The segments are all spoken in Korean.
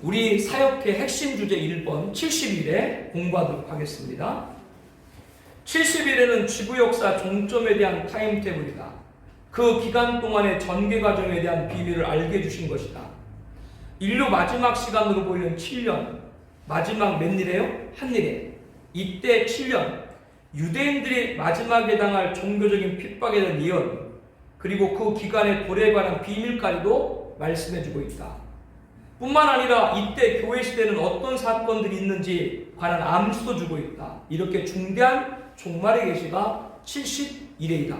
우리 사역회 핵심 주제 1번 70일에 공부하도록 하겠습니다. 70일에는 지구 역사 종점에 대한 타임테이블이다. 그 기간 동안의 전개 과정에 대한 비밀을 알게 해주신 것이다. 인류 마지막 시간으로 보이는 7년, 마지막 몇 일이에요? 한 일에. 이때 7년, 유대인들이 마지막에 당할 종교적인 핍박에 대한 예언, 그리고 그 기간의 도래에 관한 비밀까지도 말씀해주고 있다. 뿐만 아니라 이때 교회 시대에는 어떤 사건들이 있는지 관한 암시도 주고 있다. 이렇게 중대한 종말의 계시가 70일에이다.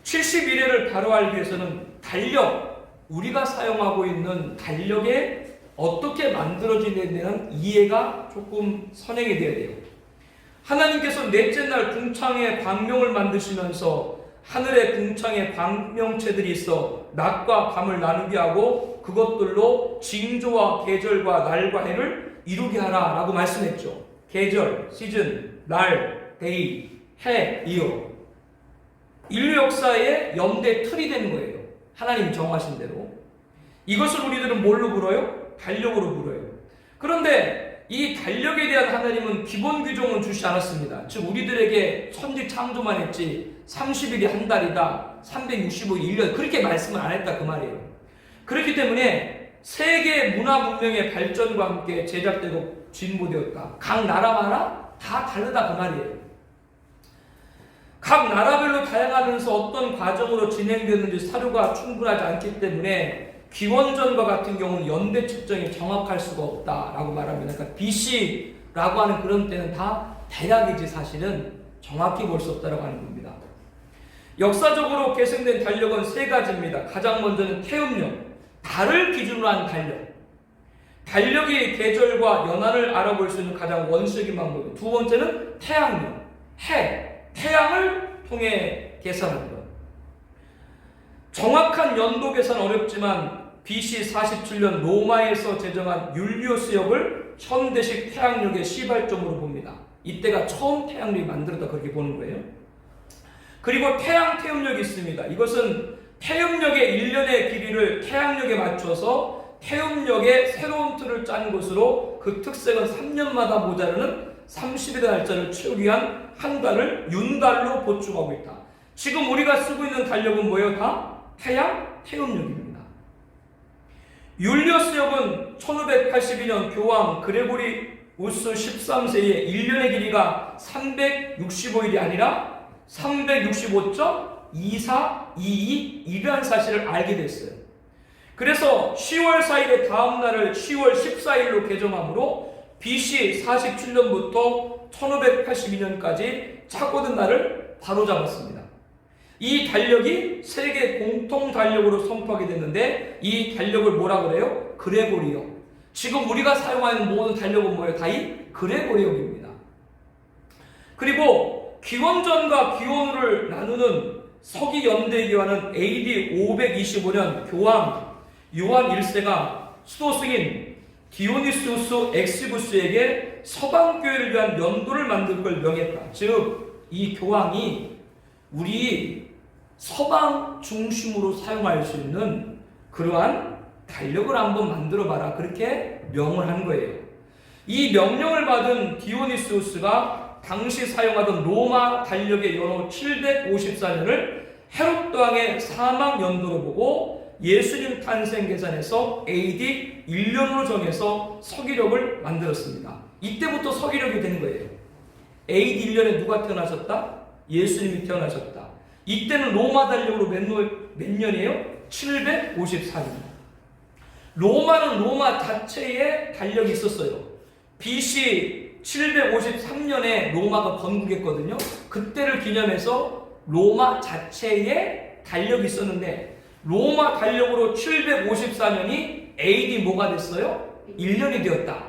70일에를 바로 알기 위해서는 달력, 우리가 사용하고 있는 달력에 어떻게 만들어지는지에 대한 이해가 조금 선행이 되어야 돼요. 하나님께서 넷째 날 궁창에 광명을 만드시면서 하늘에 궁창에 광명체들이 있어 낮과 밤을 나누게 하고 그것들로 징조와 계절과 날과 해를 이루게 하라 라고 말씀했죠. 계절, 시즌, 날, 데이, 해, 이어. 인류 역사의 연대 틀이 되는 거예요. 하나님이 정하신 대로. 이것을 우리들은 뭘로 불어요? 달력으로 불어요. 그런데 이 달력에 대한 하나님은 기본 규정은 주시지 않았습니다. 즉 우리들에게 천지 창조만 했지 30일이 한 달이다, 365일 1년 그렇게 말씀을 안 했다 그 말이에요. 그렇기 때문에 세계 문화 문명의 발전과 함께 제작되고 진보되었다. 각 나라마다 다 다르다 그 말이에요. 각 나라별로 다양하면서 어떤 과정으로 진행되는지 사료가 충분하지 않기 때문에 기원전과 같은 경우는 연대 측정이 정확할 수가 없다라고 말합니다. 그러니까 BC라고 하는 그런 때는 다 대략이지 사실은 정확히 볼 수 없다라고 하는 겁니다. 역사적으로 계승된 달력은 세 가지입니다. 가장 먼저는 태음력, 달을 기준으로 한 달력. 달력이 계절과 연한을 알아볼 수 있는 가장 원시적인 방법이고, 두 번째는 태양력, 해, 태양을 통해 계산하는 것. 정확한 연도 계산 어렵지만 BC 47년 로마에서 제정한 율리오스역을 현대식 태양력의 시발점으로 봅니다. 이때가 처음 태양력이 만들었다 그렇게 보는 거예요. 그리고 태양 태음력이 있습니다. 이것은 태음력의 1년의 길이를 태양력에 맞춰서 태음력의 새로운 틀을 짠 것으로 그 특색은 3년마다 모자르는 30일의 날짜를 채우기 위한 한 달을 윤달로 보충하고 있다. 지금 우리가 쓰고 있는 달력은 뭐예요? 다 태양 태음력입니다. 율리오스역은 1582년 교황 그레고리 우스 13세의 1년의 길이가 365일이 아니라 365.2422이라는 사실을 알게 됐어요. 그래서 10월 4일의 다음 날을 10월 14일로 개정함으로 BC 47년부터 1582년까지 착오된 날을 바로잡았습니다. 이 달력이 세계 공통 달력으로 선포하게 됐는데 이 달력을 뭐라고 그래요? 그레고리역. 지금 우리가 사용하는 모든 달력은 뭐예요? 다 이 그레고리역입니다. 그리고 기원전과 기원후를 나누는 서기연대기와는 AD 525년 교황 요한 1세가 수도 승인 디오니시우스 엑시부스에게 서방교회를 위한 연도를 만들 걸 명했다. 즉, 이 교황이 우리 서방 중심으로 사용할 수 있는 그러한 달력을 한번 만들어봐라. 그렇게 명을 한 거예요. 이 명령을 받은 디오니시우스가 당시 사용하던 로마 달력의 연호 754년을 헤롯 왕의 사망 연도로 보고 예수님 탄생 계산해서 AD 1년으로 정해서 서기력을 만들었습니다. 이때부터 서기력이 된 거예요. AD 1년에 누가 태어나셨다? 예수님이 태어나셨다. 이때는 로마 달력으로 몇 년이에요? 754년. 로마는 로마 자체에 달력이 있었어요. BC 753년에 로마가 건국했거든요. 그때를 기념해서 로마 자체에 달력이 있었는데 로마 달력으로 754년이 AD 뭐가 됐어요? 1년이 되었다.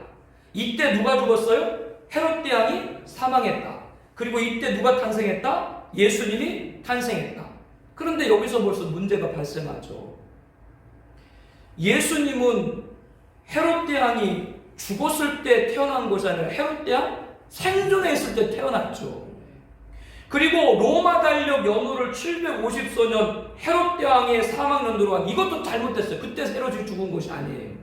이때 누가 죽었어요? 헤롯 대왕이 사망했다. 그리고 이때 누가 탄생했다? 예수님이 탄생했다. 그런데 여기서 벌써 문제가 발생하죠. 예수님은 헤롯 대왕이 죽었을 때 태어난 것이 아니라 헤롯 대왕 생존해 있을 때 태어났죠. 그리고 로마 달력 연호를 754년 헤롯 대왕의 사망 연도로 한 이것도 잘못됐어요. 그때 헤롯이 죽은 것이 아니에요.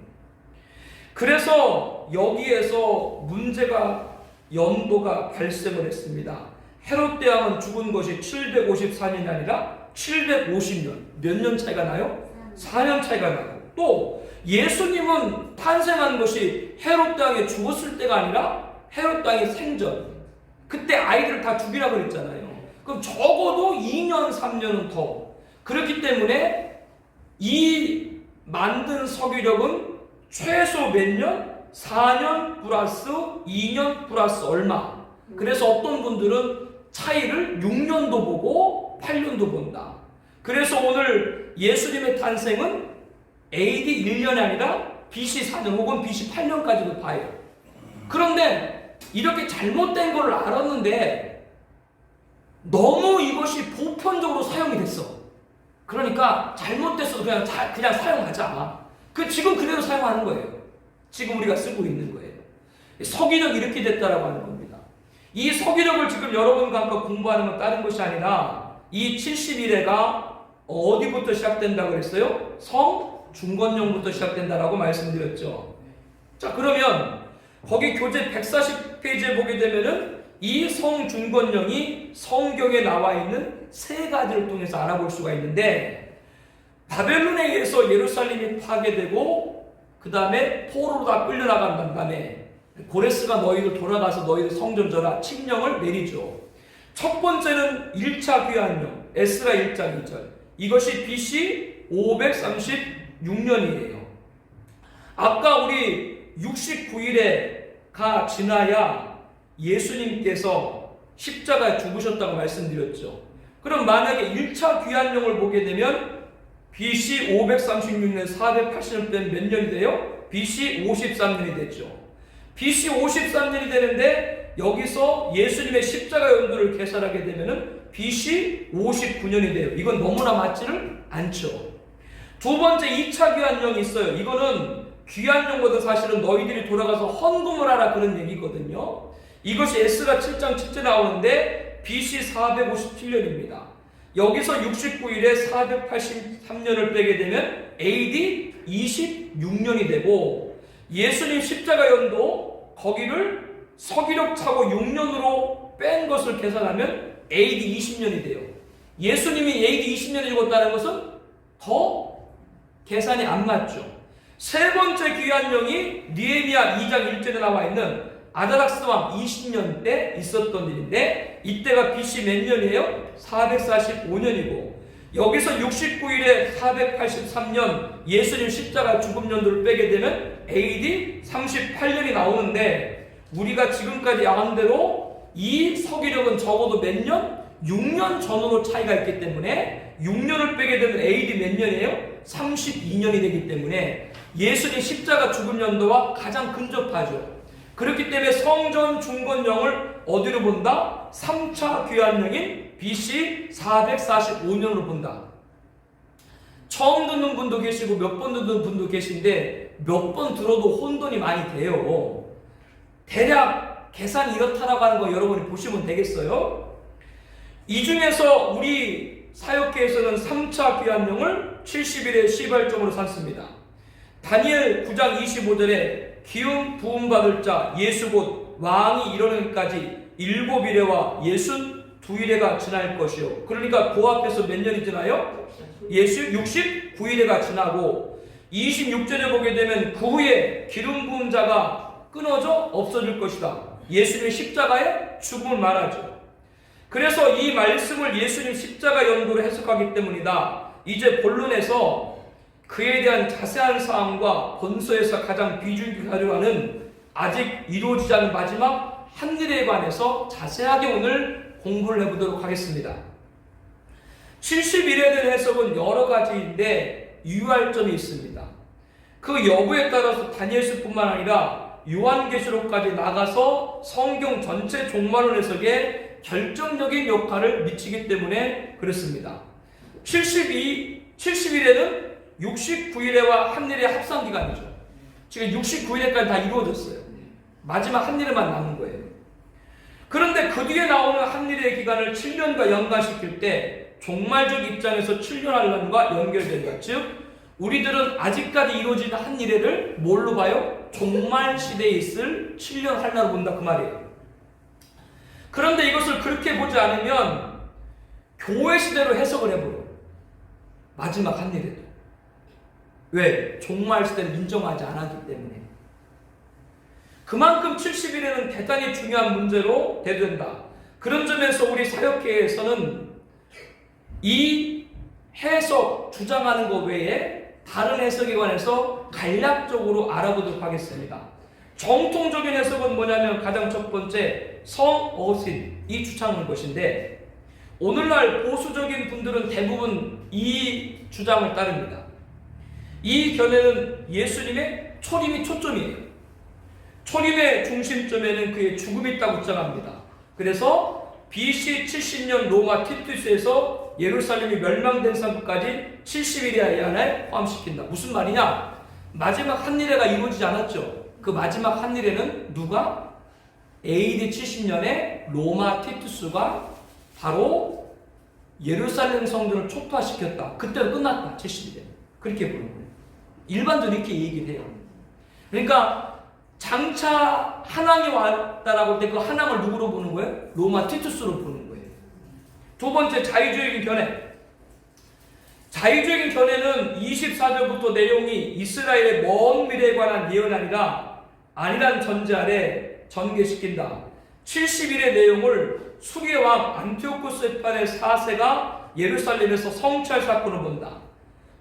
그 그래서 여기에서 문제가 연도가 발생을 했습니다. 헤롯 대왕은 죽은 것이 754년이 아니라 750년. 몇 년 차이가 나요? 4년 차이가 나요. 또 예수님은 탄생한 것이 헤롯 대왕이 죽었을 때가 아니라 헤롯 대왕의 생전. 그때 아이들을 다 죽이라고 그랬잖아요. 그럼 적어도 2년, 3년은 더. 그렇기 때문에 이 만든 서기력은 최소 몇 년? 4년 플러스 2년 플러스 얼마. 그래서 어떤 분들은 차이를 6년도 보고 8년도 본다. 그래서 오늘 예수님의 탄생은 AD 1년이 아니라 BC 4년 혹은 BC 8년까지도 봐요. 그런데 이렇게 잘못된 걸 알았는데 너무 이것이 보편적으로 사용이 됐어. 그러니까 잘못됐어도 그냥 사용하자. 지금 그대로 사용하는 거예요. 지금 우리가 쓰고 있는 거예요. 서기력이 이렇게 됐다라고 하는 겁니다. 이 서기력을 지금 여러분과 함께 공부하는 건 다른 것이 아니라 이 70일에가 어디부터 시작된다고 했어요? 성중건령부터 시작된다라고 말씀드렸죠. 자, 그러면 거기 교재 140페이지에 보게 되면은 이 성중건령이 성경에 나와 있는 세 가지를 통해서 알아볼 수가 있는데, 바벨론에 의해서 예루살렘이 파괴되고 그 다음에 포로로 다 끌려나간 다음에 고레스가 너희들 돌아가서 너희들 성전 져라 칙령을 내리죠. 첫 번째는 1차 귀환령 에스라 1장 2절. 이것이 BC 536년이에요. 아까 우리 69일에가 지나야 예수님께서 십자가에 죽으셨다고 말씀드렸죠. 그럼 만약에 1차 귀환령을 보게 되면 BC 536년 480년 때는 몇 년이 돼요? BC 53년이 됐죠. BC 53년이 되는데 여기서 예수님의 십자가 연도를 계산하게 되면은 BC 59년이 돼요. 이건 너무나 맞지를 않죠. 두 번째 2차 귀환령이 있어요. 이거는 귀환령보다 사실은 너희들이 돌아가서 헌금을 하라 그런 얘기거든요. 이것이 에스라 7장 7절 나오는데 BC 457년입니다. 여기서 69일에 483년을 빼게 되면 AD 26년이 되고, 예수님 십자가 연도 거기를 서기력 차고 6년으로 뺀 것을 계산하면 AD 20년이 돼요. 예수님이 AD 20년에 죽었다는 것은 더 계산이 안 맞죠. 세 번째 귀환령이 느헤미야 2장 1절에 나와 있는 아다락스 왕 20년 때 있었던 일인데, 이때가 BC 몇 년이에요? 445년이고 여기서 69일에 483년 예수님 십자가 죽음 연도를 빼게 되면 AD 38년이 나오는데, 우리가 지금까지 야한 대로 이 서기력은 적어도 몇 년? 6년 전후로 차이가 있기 때문에 6년을 빼게 되면 AD 몇 년이에요? 32년이 되기 때문에 예수님 십자가 죽음 연도와 가장 근접하죠. 그렇기 때문에 성전 중건령을 어디로 본다? 3차 귀환령인 BC 445년으로 본다. 처음 듣는 분도 계시고 몇 번 듣는 분도 계신데 몇 번 들어도 혼돈이 많이 돼요. 대략 계산이 이렇다라고 하는 거 여러분이 보시면 되겠어요. 이 중에서 우리 사역계에서는 3차 귀환령을 70일의 시발점으로 삼습니다. 다니엘 9장 25절에 기름 부음 받을 자 예수 곧 왕이 이르는까지 7일에와 62일에가 지날 것이요. 그러니까 그 앞에서 몇 년이 지나요? 예수 69일에가 지나고 26절에 보게 되면 그 후에 기름 부은 자가 끊어져 없어질 것이다. 예수님의 십자가의 죽음을 말하죠. 그래서 이 말씀을 예수님 십자가 연도로 해석하기 때문이다. 이제 본론에서 그에 대한 자세한 사항과 본서에서 가장 비중 있게 하려는 아직 이루어지지 않은 마지막 한 일에 관해서 자세하게 오늘 공부를 해보도록 하겠습니다. 70일에 대한 해석은 여러 가지인데 유의할 점이 있습니다. 그 여부에 따라서 다니엘서뿐만 아니라 요한계시록까지 나가서 성경 전체 종말론 해석에 결정적인 역할을 미치기 때문에 그렇습니다. 70일에는 69일에와 한일의 합산기간이죠. 지금 69일에까지 다 이루어졌어요. 마지막 한일에만 남은 거예요. 그런데 그 뒤에 나오는 한일의 기간을 7년과 연관시킬 때 종말적 입장에서 7년환란과 연결된다. 즉 우리들은 아직까지 이루어지는 한일회를 뭘로 봐요? 종말 시대에 있을 7년 한나로 본다 그 말이에요. 그런데 이것을 그렇게 보지 않으면 교회 시대로 해석을 해버려. 마지막 한일에도. 왜? 종말 시대를 인정하지 않았기 때문에. 그만큼 70일에는 대단히 중요한 문제로 대두된다. 그런 점에서 우리 사역계에서는 이 해석 주장하는 것 외에 다른 해석에 관해서 간략적으로 알아보도록 하겠습니다. 정통적인 해석은 뭐냐면 가장 첫 번째 성어신이 주장하는 것인데 오늘날 보수적인 분들은 대부분 이 주장을 따릅니다. 이 견해는 예수님의 초림이 초점이에요. 초림의 중심점에는 그의 죽음이 있다고 주장합니다. 그래서 BC 70년 로마 티투스에서 예루살렘이 멸망된 상부까지 70일이 안에 포함시킨다. 무슨 말이냐? 마지막 한일회가 이루어지지 않았죠. 그 마지막 한일회는 누가? AD 70년에 로마 티투스가 바로 예루살렘 성전을 초토화시켰다. 그때로 끝났다. 70일에. 그렇게 보는 거예요. 일반적으로 이렇게 얘기를 해요. 그러니까 장차 한왕이 왔다라고 할 때 그 한왕을 누구로 보는 거예요? 로마 티투스로 보는 거예요. 두 번째 자유주의적인 견해. 자유주의적인 견해는 24절부터 내용이 이스라엘의 먼 미래에 관한 예언이 아니란 전제 아래 전개시킨다. 70일의 내용을 수리왕 안티오코스 에판의 4세가 예루살렘에서 성취할 사건을 본다.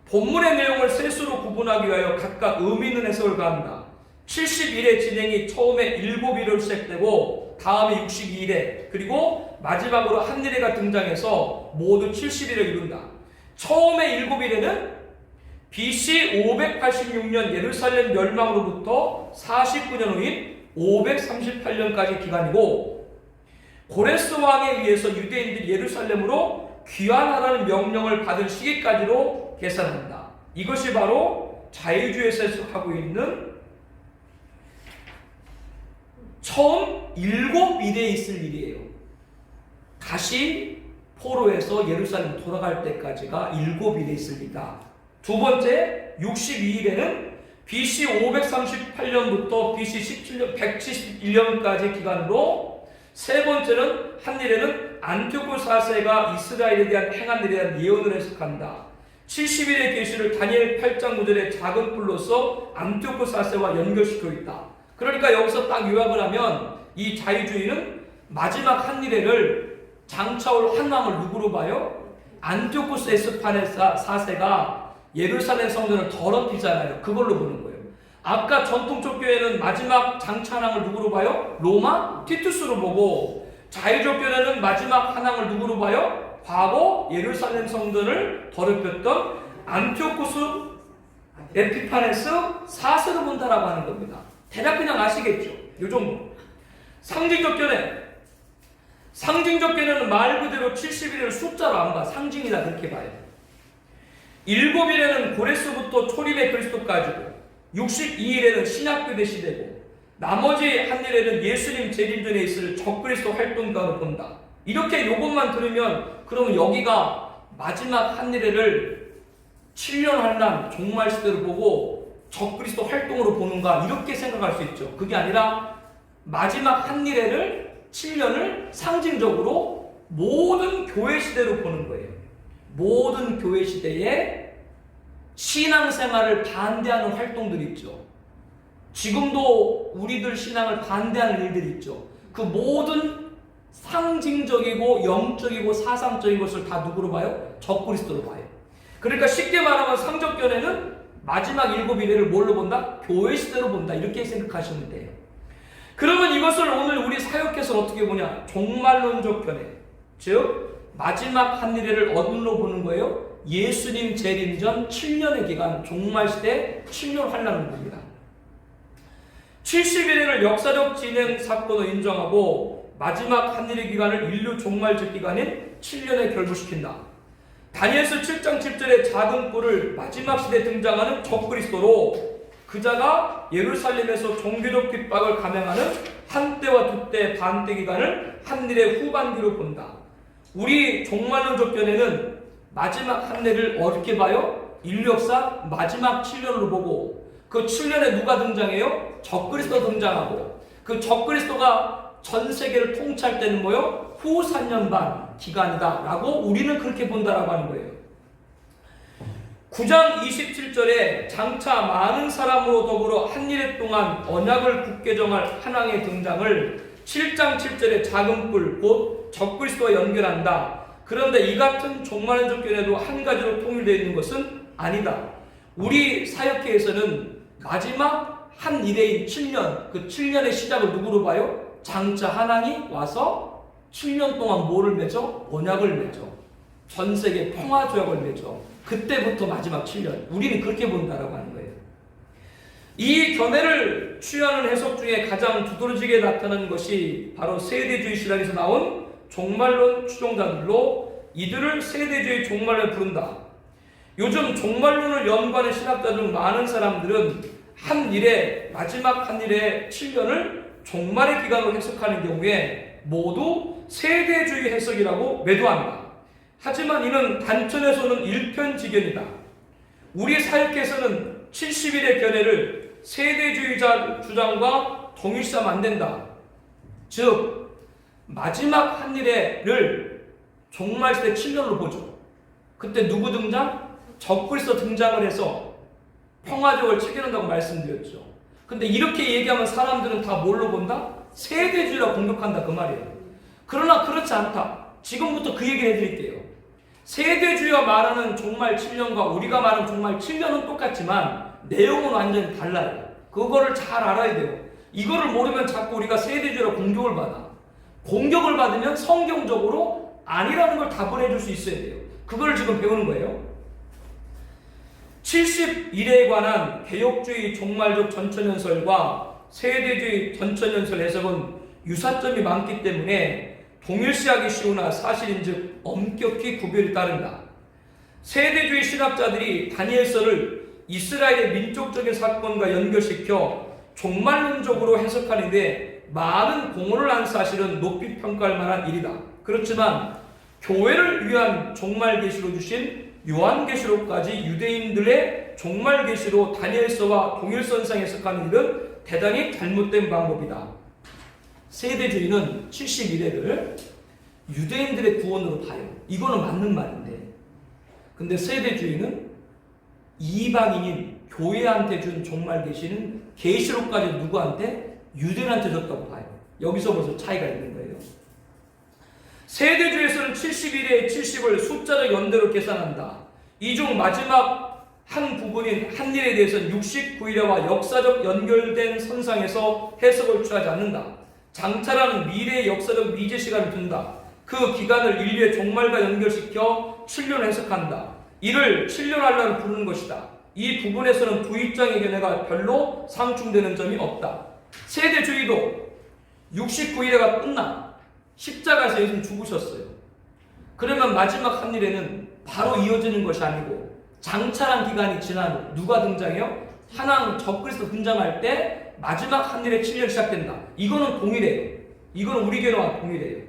본문의 내용을 셋으로 구분하기 위하여 각각 의미 있는 해석을 가한다. 70일의 진행이 처음에 7일로 시작되고 다음에 62일에 그리고 마지막으로 한일회가 등장해서 모두 70일을 이룬다. 처음에 7일에는 BC 586년 예루살렘 멸망으로부터 49년 후인 538년까지 기간이고 고레스 왕에 의해서 유대인들이 예루살렘으로 귀환하라는 명령을 받은 시기까지로 계산한다. 이것이 바로 자유주의에서 해석하고 있는 처음 7일에 있을 일이에요. 다시 포로에서 예루살렘 돌아갈 때까지가 7일에 있을 일이다. 두 번째 62일에는 BC 538년부터 BC 171년까지 기간으로 세 번째는 한일에는 안티오코스 4세가 이스라엘에 대한 행한 일에 대한 예언을 해석한다. 70일의 계시를 다니엘 8장 9절의 작은 뿔로서 안티오코스 4세와 연결시켜 있다. 그러니까 여기서 딱 요약을 하면 이 자유주의는 마지막 한일회를 장차올 한왕을 누구로 봐요? 안티오코스 에스파네사 4세가 예루살렘 성전을 더럽히잖아요. 그걸로 보는 거예요. 아까 전통적 교회는 마지막 장차 한왕을 누구로 봐요? 로마 티투스로 보고 자유적 교회는 마지막 한왕을 누구로 봐요? 과거 예루살렘 성전을 더럽혔던 안티오코스 에피파네스 4세로 본다라고 하는 겁니다. 대략 그냥 아시겠죠? 이 정도. 상징적 견해. 상징적 견해는 말 그대로 70일을 숫자로 안 봐. 상징이다 그렇게 봐요. 7일에는 고레스부터 초림의 그리스도까지고 62일에는 신약교대 시대고 나머지 한일에는 예수님 재림전에 있을 적그리스도 활동가로 본다. 이렇게 요것만 들으면 그러면 여기가 마지막 한일회를 7년 한란 종말 시대로 보고 적그리스도 활동으로 보는가 이렇게 생각할 수 있죠. 그게 아니라 마지막 한일회를 7년을 상징적으로 모든 교회 시대로 보는 거예요. 모든 교회 시대에 신앙생활을 반대하는 활동들이 있죠. 지금도 우리들 신앙을 반대하는 일들이 있죠. 그 모든 상징적이고 영적이고 사상적인 것을 다 누구로 봐요? 적그리스도로 봐요. 그러니까 쉽게 말하면 상적견에는 마지막 7일을 뭘로 본다? 교회 시대로 본다. 이렇게 생각하시면 돼요. 그러면 이것을 오늘 우리 사역께서 어떻게 보냐? 종말론적 견해. 즉 마지막 한일회를 어디로 보는 거예요? 예수님 재림전 7년의 기간, 종말시대 7년 환란을 봅니다. 70일을 역사적 진행 사건으로 인정하고 마지막 한일회 기간을 인류 종말적 기간인 7년에 결부시킨다. 다니엘서 7장 7절의 작은 뿔을 마지막 시대에 등장하는 적그리스도로 그자가 예루살렘에서 종교적 핍박을 감행하는 한때와 두때 반때 기간을 한일의 후반기로 본다. 우리 종말론적 견해는 마지막 한일을 어떻게 봐요? 인류 역사 마지막 7년으로 보고 그 7년에 누가 등장해요? 적그리스도 등장하고, 그 적그리스도가 전 세계를 통치할 때는 뭐요? 후 3년 반 기간이다 라고 우리는 그렇게 본다라고 하는 거예요. 9장 27절에 장차 많은 사람으로 더불어 한 일해 동안 언약을 굳게 정할 한 왕의 등장을 7장 7절에 작은 뿔 곧 적그리스도와 연결한다. 그런데 이 같은 종말의 접견에도 한 가지로 통일되어 있는 것은 아니다. 우리 사역회에서는 마지막 한 일해인 7년, 그 7년의 시작을 누구로 봐요? 장차 하나님이 와서 7년 동안 뭐를 맺어? 언약을 맺어. 전 세계 평화 조약을 맺어. 그때부터 마지막 7년. 우리는 그렇게 본다라고 하는 거예요. 이 견해를 취하는 해석 중에 가장 두드러지게 나타나는 것이 바로 세대주의 신학에서 나온 종말론 추종자들로 이들을 세대주의 종말을 부른다. 요즘 종말론을 연구하는 신학자 중 많은 사람들은 한 일에 마지막 한 일의 7년을 종말의 기간으로 해석하는 경우에 모두 세대주의 해석이라고 매도한다. 하지만 이는 단천에서는 일편지견이다. 우리 사역에서는 70일의 견해를 세대주의자 주장과 동일시하면 안 된다. 즉 마지막 한 일에를 종말시대 7년으로 보죠. 그때 누구 등장? 적그리스도 등장을 해서 평화적을 체결한다고 말씀드렸죠. 근데 이렇게 얘기하면 사람들은 다 뭘로 본다? 세대주의라 공격한다 그 말이에요. 그러나 그렇지 않다. 지금부터 그 얘기를 해드릴게요. 세대주의가 말하는 종말 7년과 우리가 말하는 종말 7년은 똑같지만 내용은 완전히 달라요. 그거를 잘 알아야 돼요. 이거를 모르면 자꾸 우리가 세대주의라 공격을 받아. 공격을 받으면 성경적으로 아니라는 걸 답을 해줄 수 있어야 돼요. 그걸 지금 배우는 거예요. 70일에 관한 개혁주의 종말적 전천연설과 세대주의 전천연설 해석은 유사점이 많기 때문에 동일시하기 쉬우나 사실인즉 엄격히 구별이 따른다. 세대주의 신학자들이 다니엘서를 이스라엘의 민족적인 사건과 연결시켜 종말론적으로 해석하는데 많은 공헌을 한 사실은 높이 평가할 만한 일이다. 그렇지만 교회를 위한 종말계시로 주신 요한계시록까지 유대인들의 종말계시로 다니엘서와 동일선상 해석하는 일은 대단히 잘못된 방법이다. 세대주의는 71회를 유대인들의 구원으로 봐요. 이거는 맞는 말인데, 근데 세대주의는 이방인인 교회한테 준 종말계시는 계시록까지 누구한테? 유대인한테 줬다고 봐요. 여기서 벌써 차이가 있는 거예요. 세대주의에서는 71회의 70을 숫자적 연대로 계산한다. 이 중 마지막 한 부분인 한 일에 대해서는 69일과 역사적 연결된 선상에서 해석을 취하지 않는다. 장차라는 미래의 역사적 미제 시간을 둔다. 그 기간을 인류의 종말과 연결시켜 7년 해석한다. 이를 7년 한란을 부르는 것이다. 이 부분에서는 두 입장의 견해가 별로 상충되는 점이 없다. 세대주의도 69일에가 끝나 십자가에서 예수님 죽으셨어요. 그러면 마지막 한 일에는 바로 이어지는 것이 아니고 장차란 기간이 지난 후 누가 등장해요? 하나님 적그리스도 등장할 때 마지막 한 일에 7년 시작된다. 이거는 동일해요. 이거는 우리 견해와 동일해요.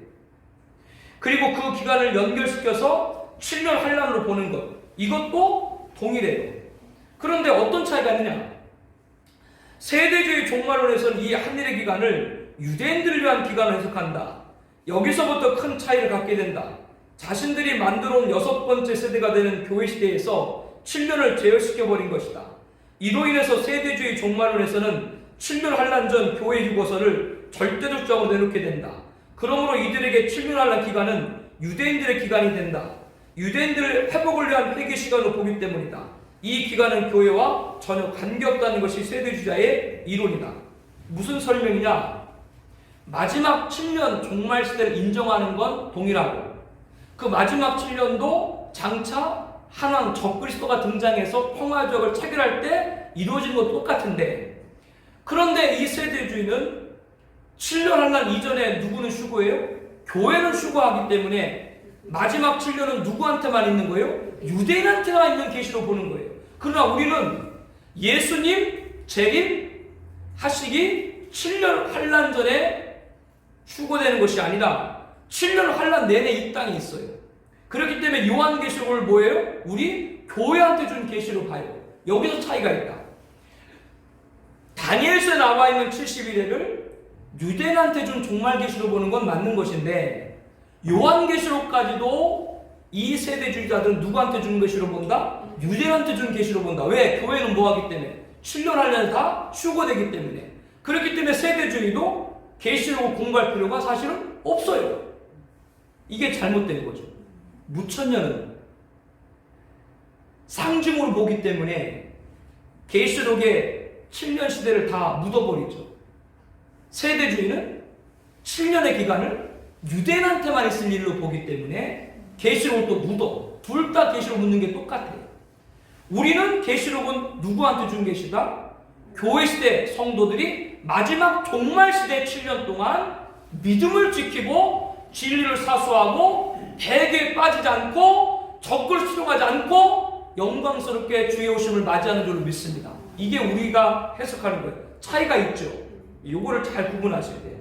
그리고 그 기간을 연결시켜서 7년 환란으로 보는 것, 이것도 동일해요. 그런데 어떤 차이가 있느냐? 세대주의 종말론에서는 이 한 일의 기간을 유대인들을 위한 기간으로 해석한다. 여기서부터 큰 차이를 갖게 된다. 자신들이 만들어온 6번째 세대가 되는 교회 시대에서 7년을 제어시켜버린 것이다. 이로 인해서 세대주의 종말론에서는 7년 환란 전 교회 휴거서를 절대적 주장으로 내놓게 된다. 그러므로 이들에게 7년 환란 기간은 유대인들의 기간이 된다. 유대인들을 회복을 위한 회개 시간으로 보기 때문이다. 이 기간은 교회와 전혀 관계없다는 것이 세대주의자의 이론이다. 무슨 설명이냐? 마지막 7년 종말 시대를 인정하는 건 동일하고 그 마지막 7년도 장차 한왕 적그리스도가 등장해서 평화적을 체결할 때 이루어지는 건 똑같은데, 그런데 이 세대주의는 7년 환란 이전에 누구는 휴거해요? 교회는 휴거하기 때문에 마지막 7년은 누구한테만 있는 거예요? 유대인한테만 있는 계시로 보는 거예요. 그러나 우리는 예수님 재림 하시기 7년 환란 전에 휴거되는 것이 아니라 7년 환란 내내 이 땅에 있어요. 그렇기 때문에 요한계시록을 뭐예요? 우리 교회한테 준 계시로 봐요. 여기서 차이가 있다. 다니엘서에 나와 있는 70일에를 유대인한테 준 종말계시로 보는 건 맞는 것인데 요한계시록까지도 이 세대주의자들은 누구한테 준 계시로 본다? 유대인한테 준 계시로 본다. 왜? 교회는 뭐하기 때문에? 7년 하려면 다 휴거되기 때문에. 그렇기 때문에 세대주의도 계시록을 공부할 필요가 사실은 없어요. 이게 잘못된 거죠. 무천년은 상징으로 보기 때문에 계시록의 7년 시대를 다 묻어버리죠. 세대주의는 7년의 기간을 유대인한테만 있을 일로 보기 때문에 계시록을 또 묻어. 둘 다 계시록 묻는 게 똑같아요. 우리는 계시록은 누구한테 준 계시다? 교회 시대 성도들이 마지막 종말 시대 7년 동안 믿음을 지키고 진리를 사수하고 대개에 빠지지 않고 적을 수용하지 않고 영광스럽게 주의 오심을 맞이하는 줄로 믿습니다. 이게 우리가 해석하는 거예요. 차이가 있죠. 요거를 잘 구분하셔야 돼요.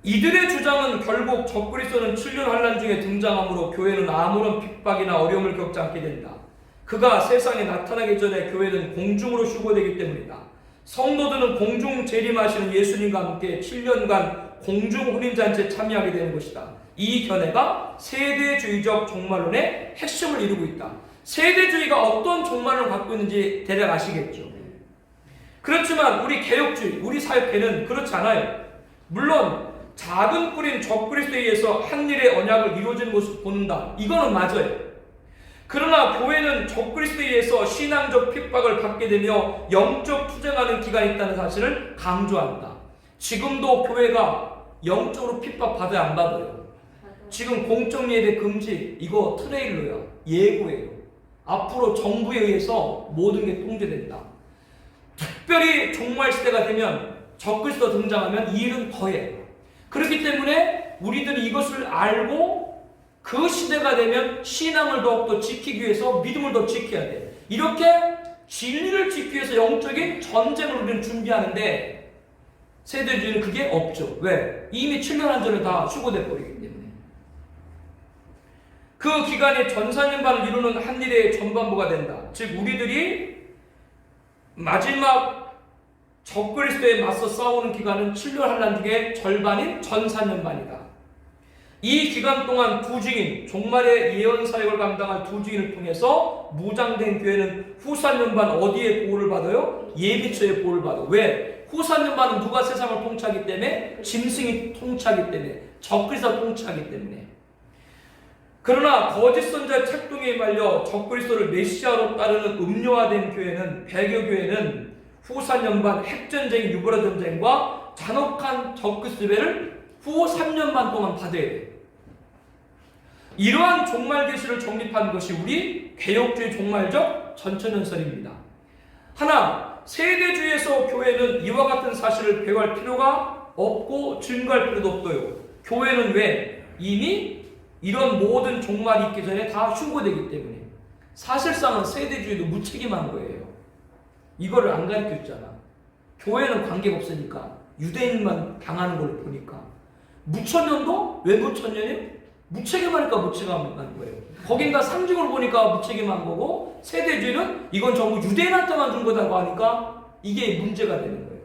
이들의 주장은 결국 적그리스도는 7년 환란 중에 등장하므로 교회는 아무런 핍박이나 어려움을 겪지 않게 된다. 그가 세상에 나타나기 전에 교회는 공중으로 휴거되기 때문이다. 성도들은 공중 재림하시는 예수님과 함께 7년간 공중 혼인잔치에 참여하게 되는 것이다. 이 견해가 세대주의적 종말론의 핵심을 이루고 있다. 세대주의가 어떤 종말론을 갖고 있는지 대략 아시겠죠. 그렇지만 우리 개혁주의, 우리 사역회는 그렇지 않아요. 물론 작은 뿌린 적그리스도에 의해서 한 일의 언약을 이루어지는 것을 보는다. 이거는 맞아요. 그러나 교회는 적그리스도에 의해서 신앙적 핍박을 받게 되며 영적 투쟁하는 기간이 있다는 사실을 강조한다. 지금도 교회가 영적으로 핍박받아야 안 받아요. 지금 공적 예배 금지, 이거 트레일러야. 예고예요. 앞으로 정부에 의해서 모든 게 통제된다. 특별히 종말 시대가 되면 적그리스도 등장하면 이 일은 더해요. 그렇기 때문에 우리들이 이것을 알고 그 시대가 되면 신앙을 더욱더 지키기 위해서 믿음을 더 지켜야 돼. 이렇게 진리를 지키기 위해서 영적인 전쟁을 우리는 준비하는데 세대주의는 그게 없죠. 왜? 이미 7년 한전에 다 휴거돼 버리기 때문에. 그 기간에 전사년반을 이루는 한 일의 전반부가 된다. 즉 우리들이 마지막 적그리스도에 맞서 싸우는 기간은 7년 환란 중에 절반인 전사년반이다. 이 기간 동안 두 증인, 종말의 예언 사역을 감당할 두 증인을 통해서 무장된 교회는 후사년반 어디에 보호를 받아요? 예비처에 보호를 받아. 왜? 후사년반은 누가 세상을 통치하기 때문에? 짐승이 통치하기 때문에, 적그리스도가 통치하기 때문에. 그러나 거짓 선자의 책동에 말려 적그리스도를 메시아로 따르는 음료화된 교회는, 배교 교회는 후사년반 핵전쟁, 유브라 전쟁과 잔혹한 적그리스도 예배를 후 3년 반 동안 받아야 돼요. 이러한 종말 계시를 정립한 것이 우리 개혁주의 종말적 전천연설입니다. 하나, 세대주의에서 교회는 이와 같은 사실을 배워할 필요가 없고 증거할 필요도 없어요. 교회는 왜? 이미 이런 모든 종말이 있기 전에 다 휴거되기 때문에. 사실상은 세대주의도 무책임한 거예요. 이거를 안 가르쳐줬잖아. 교회는 관계가 없으니까 유대인만 당하는 걸 보니까. 무천년도 왜 무천년이에요? 무책임하니까 무책임한 거예요. 거긴가 상징을 보니까 무책임한 거고, 세대주의는 이건 전부 유대인한테만 준 거다고 하니까 이게 문제가 되는 거예요.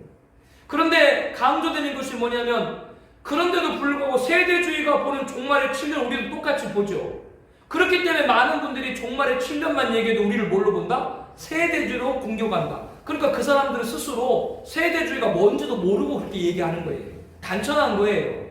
그런데 강조되는 것이 뭐냐면, 그런데도 불구하고 세대주의가 보는 종말의 7년 우리도 똑같이 보죠. 그렇기 때문에 많은 분들이 종말의 7년만 얘기해도 우리를 뭘로 본다? 세대주의로 공격한다. 그러니까 그 사람들은 스스로 세대주의가 뭔지도 모르고 그렇게 얘기하는 거예요. 단천한 거예요.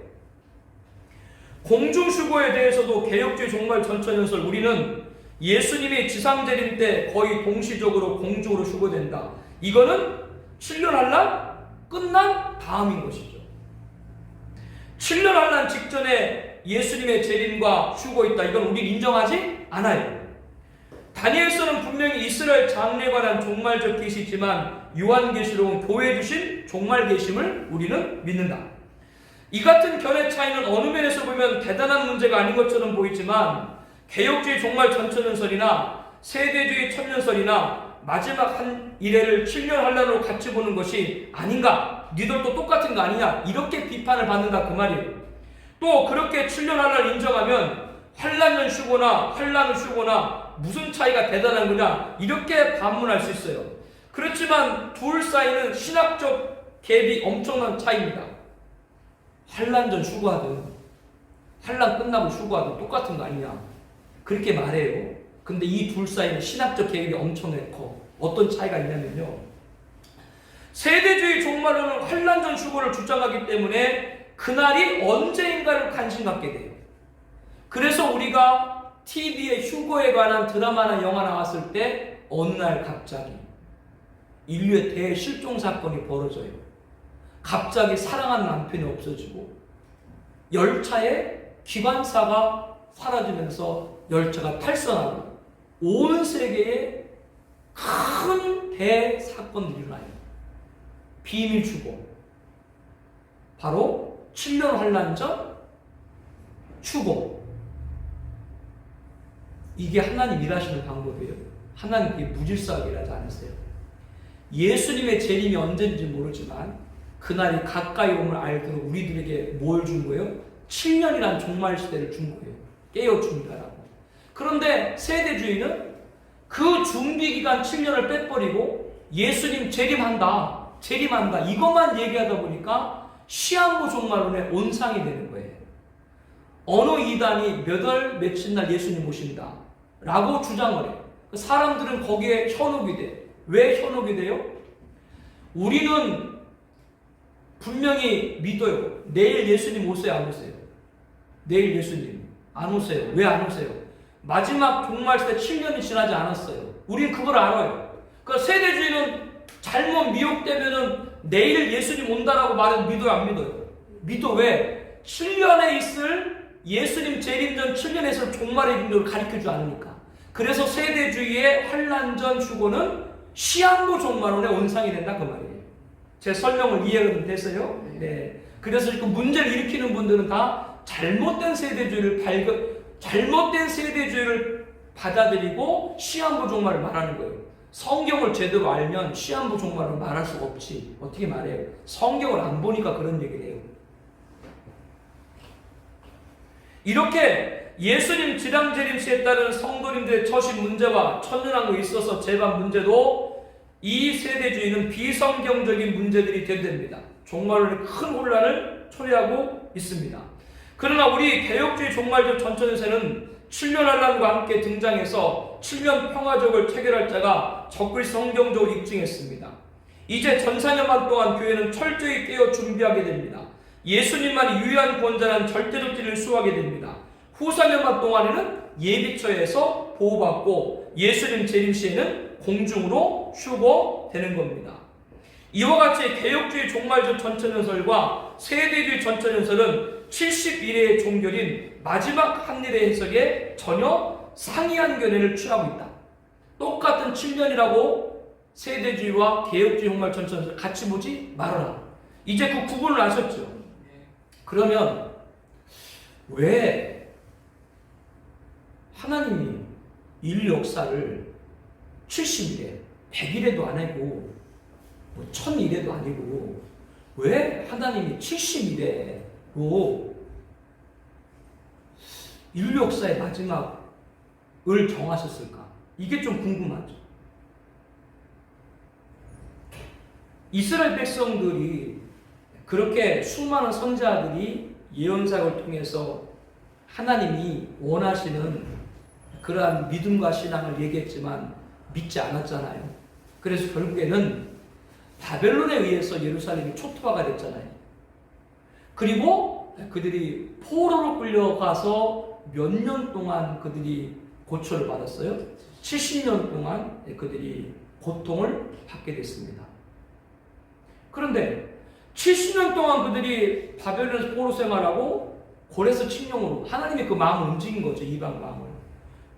공중휴거에 대해서도 개혁주의 종말 전천연설, 우리는 예수님이 지상재림 때 거의 동시적으로 공중으로 휴거된다. 이거는 7년 환란 끝난 다음인 것이죠. 7년 환란 직전에 예수님의 재림과 휴거 있다. 이건 우리는 인정하지 않아요. 다니엘서는 분명히 이스라엘 장래에 관한 종말적 계시지만 요한계시록은 교회에 주신 종말 계심을 우리는 믿는다. 이 같은 견해 차이는 어느 면에서 보면 대단한 문제가 아닌 것처럼 보이지만 개혁주의 종말 전천연설이나 세대주의 천년설이나 마지막 한 일회를 7년 환란으로 같이 보는 것이 아닌가? 니들도 똑같은 거 아니냐? 이렇게 비판을 받는다 그 말이에요. 또 그렇게 7년 환란을 인정하면 환란은 휴거나 환란은 휴거나 무슨 차이가 대단한 거냐? 이렇게 반문할 수 있어요. 그렇지만 둘 사이는 신학적 갭이 엄청난 차이입니다. 환란 전 휴거하든 환란 끝나고 휴거하든 똑같은 거 아니냐 그렇게 말해요. 근데 이 둘 사이는 신학적 갭이 엄청나게 커. 어떤 차이가 있냐면요, 세대주의 종말론은 환란 전 휴거를 주장하기 때문에 그날이 언제인가를 관심 갖게 돼요. 그래서 우리가 TV에 휴거에 관한 드라마나 영화 나왔을 때 어느 날 갑자기 인류의 대실종 사건이 벌어져요. 갑자기 사랑하는 남편이 없어지고 열차에 기관사가 사라지면서 열차가 탈선하고 온 세계에 큰 대사건들이 일어나요. 비밀 추고, 바로 7년 환란 전 추고. 이게 하나님 일하시는 방법이에요. 하나님께 무질서하게 일하지 않으세요. 예수님의 재림이 언제인지 모르지만 그날이 가까이 옴을 알도록 우리들에게 뭘 준 거예요? 7년이란 종말 시대를 준 거예요. 깨워줍니다라고. 그런데 세대주의는 그 준비기간 7년을 빼버리고 예수님 재림한다 이것만 얘기하다 보니까 시한부 종말론의 온상이 되는 거예요. 어느 이단이 몇 월 며칠 날 예수님 오신다 라고 주장을 해요. 사람들은 거기에 현혹이 돼. 왜 현혹이 돼요? 우리는 분명히 믿어요. 내일 예수님 오세요, 안 오세요? 내일 예수님 안 오세요. 왜 안 오세요? 마지막 종말시대 7년이 지나지 않았어요. 우린 그걸 알아요. 그러니까 세대주의는 잘못 미혹되면은 내일 예수님 온다라고 말해도 믿어요, 안 믿어요? 믿어. 왜? 7년에 있을 예수님 재림 전 7년에 있을 종말의 빈도를 가르쳐주지 않으니까. 그래서 세대주의의 환란 전 휴거는 시한부 종말론의 온상이 된다 그 말이에요. 제 설명을 이해가 됐어요? 네. 그래서 그 문제를 일으키는 분들은 다 잘못된 세대주의를 받아들이고 시한부 종말을 말하는 거예요. 성경을 제대로 알면 시한부 종말을 말할 수가 없지. 어떻게 말해요? 성경을 안 보니까 그런 얘기를 해요. 이렇게 예수님 지랑재림시에 따른 성도님들의 처신 문제와 천년왕국에 있어서 재반 문제도 이 세대주의는 비성경적인 문제들이 된답니다. 종말론의 큰 혼란을 초래하고 있습니다. 그러나 우리 개혁주의 종말적 전천에서는 7년 환란과 함께 등장해서 7년 평화적을 체결할 자가 적그리 성경적으로 입증했습니다. 이제 전 4년만 동안 교회는 철저히 깨어 준비하게 됩니다. 예수님만이 유일한 권자라는 절대적 진리를 수호하게 됩니다. 후 4년만 동안에는 예비처에서 보호받고 예수님 재림 시에는 공중으로 휴거되는 겁니다. 이와 같이 개혁주의 종말적 전천연설과 세대주의 전천연설은 71회의 종결인 마지막 한일의 해석에 전혀 상이한 견해를 취하고 있다. 똑같은 7년이라고 세대주의와 개혁주의 종말 전천연설 같이 보지 말아라. 이제 그 구분을 아셨죠? 그러면 왜 하나님이 인류 역사를 70일에 100일에도 아니고 1000일에도 아니고 왜 하나님이 70일에로 인류 역사의 마지막을 정하셨을까? 이게 좀 궁금하죠. 이스라엘 백성들이 그렇게 수많은 선지자들이 예언사를 통해서 하나님이 원하시는 그러한 믿음과 신앙을 얘기했지만 믿지 않았잖아요. 그래서 결국에는 바벨론에 의해서 예루살렘이 초토화가 됐잖아요. 그리고 그들이 포로로 끌려가서 몇 년 동안 그들이 고초를 받았어요? 70년 동안 그들이 고통을 받게 됐습니다. 그런데 70년 동안 그들이 바벨론에서 포로 생활하고 고레스 칙령으로 하나님이 그 마음을 움직인 거죠. 이방 마음을.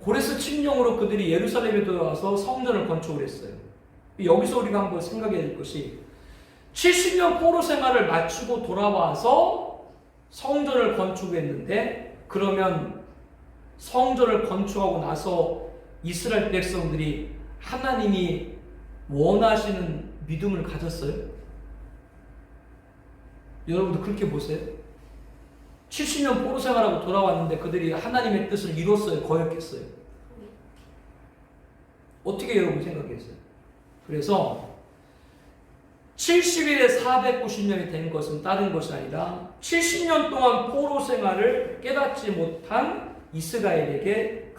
고레스 칙령으로 그들이 예루살렘에 들어와서 성전을 건축을 했어요. 여기서 우리가 한번 생각해야 될 것이 70년 포로 생활을 마치고 돌아와서 성전을 건축했는데 그러면 성전을 건축하고 나서 이스라엘 백성들이 하나님이 원하시는 믿음을 가졌어요? 여러분도 그렇게 보세요. 70년 포로 생활하고 돌아왔는데 그들이 하나님의 뜻을 이뤘어요? 거역했어요? 어떻게 여러분 생각했어요? 그래서 70일에 490년이 된 것은 다른 것이 아니라 70년 동안 포로 생활을 깨닫지 못한 이스라엘에게